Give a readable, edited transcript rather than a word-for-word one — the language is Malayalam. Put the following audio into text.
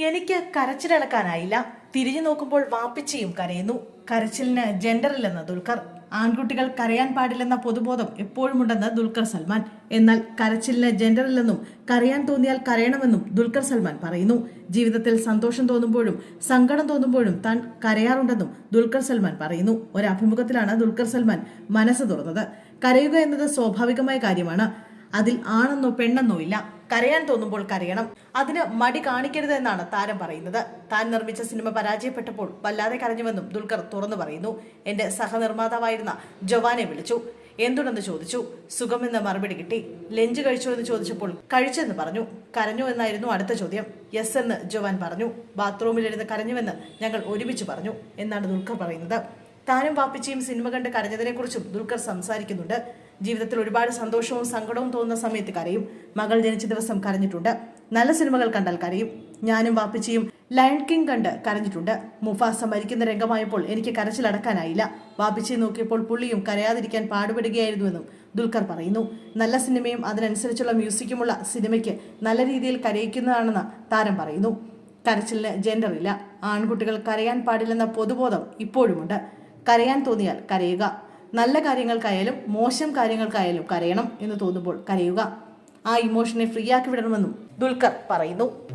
എനിക്ക് കരച്ചിലടക്കാനായില്ല. തിരിഞ്ഞു നോക്കുമ്പോൾ വാപ്പിച്ചിയും കരയുന്നു. കരച്ചിലിന് ജെൻഡറില്ലെന്ന് ദുൽഖർ. ആൺകുട്ടികൾ കരയാൻ പാടില്ലെന്ന പൊതുബോധം എപ്പോഴുമുണ്ടെന്ന് ദുൽഖർ സൽമാൻ. എന്നാൽ കരച്ചിലിന് ജെൻഡറില്ലെന്നും കരയാൻ തോന്നിയാൽ കരയണമെന്നും ദുൽഖർ സൽമാൻ പറയുന്നു. ജീവിതത്തിൽ സന്തോഷം തോന്നുമ്പോഴും സങ്കടം തോന്നുമ്പോഴും താൻ കരയാറുണ്ടെന്നും ദുൽഖർ സൽമാൻ പറയുന്നു. ഒരു അഭിമുഖത്തിലാണ് ദുൽഖർ സൽമാൻ മനസ്സ് തുറന്നത്. കരയുക എന്നത് സ്വാഭാവികമായ കാര്യമാണ്. അതിൽ ആണെന്നോ പെണ്ണെന്നോ ഇല്ല. കരയാൻ തോന്നുമ്പോൾ കരയണം. അതിന് മടി കാണിക്കരുത് എന്നാണ് താരം പറയുന്നത്. താൻ നിർമ്മിച്ച സിനിമ പരാജയപ്പെട്ടപ്പോൾ വല്ലാതെ കരഞ്ഞുവെന്നും ദുൽഖർ തുറന്നു പറയുന്നു. എന്റെ സഹനിർമ്മാതാവായിരുന്ന ജവാനെ വിളിച്ചു. എന്തുണ്ടെന്ന് ചോദിച്ചു. സുഖമെന്ന് മറുപടി കിട്ടി. ലഞ്ച് കഴിച്ചോ എന്ന് ചോദിച്ചപ്പോൾ കഴിച്ചെന്ന് പറഞ്ഞു. കരഞ്ഞു എന്നായിരുന്നു അടുത്ത ചോദ്യം. യെസ് എന്ന് ജവാൻ പറഞ്ഞു. ബാത്റൂമിലിരുന്ന് കരഞ്ഞുവെന്ന് ഞങ്ങൾ ഒരുമിച്ച് പറഞ്ഞു എന്നാണ് ദുൽഖർ പറയുന്നത്. താനും വാപ്പിച്ചിയും സിനിമ കണ്ട് കരഞ്ഞതിനെക്കുറിച്ചും ദുൽഖർ സംസാരിക്കുന്നുണ്ട്. ജീവിതത്തിൽ ഒരുപാട് സന്തോഷവും സങ്കടവും തോന്നുന്ന സമയത്ത് കരയും. മകൾ ജനിച്ച ദിവസം കരഞ്ഞിട്ടുണ്ട്. നല്ല സിനിമകൾ കണ്ടാൽ കരയും. ഞാനും വാപ്പിച്ചിയും ലയൺ കിങ് കണ്ട് കരഞ്ഞിട്ടുണ്ട്. മുഫാസ മരിക്കുന്ന രംഗമായപ്പോൾ എനിക്ക് കരച്ചിലടക്കാനായില്ല. വാപ്പിച്ചിയെ നോക്കിയപ്പോൾ പുള്ളിയും കരയാതിരിക്കാൻ പാടുപെടുകയായിരുന്നുവെന്നും ദുൽഖർ പറയുന്നു. നല്ല സിനിമയും അതിനനുസരിച്ചുള്ള മ്യൂസിക്കുമുള്ള സിനിമയ്ക്ക് നല്ല രീതിയിൽ കരയിക്കുന്നതാണെന്ന് താരം പറയുന്നു. കരച്ചിലിന് ജെൻഡറില്ല. ആൺകുട്ടികൾ കരയാൻ പാടില്ലെന്ന പൊതുബോധം ഇപ്പോഴുമുണ്ട്. കരയാൻ തോന്നിയാൽ കരയുക. നല്ല കാര്യങ്ങൾക്കായാലും മോശം കാര്യങ്ങൾക്കായാലും കരയണം എന്ന് തോന്നുമ്പോൾ കരയുക. ആ ഇമോഷനെ ഫ്രീ ആക്കി വിടണമെന്നും ദുൽഖർ പറയുന്നു.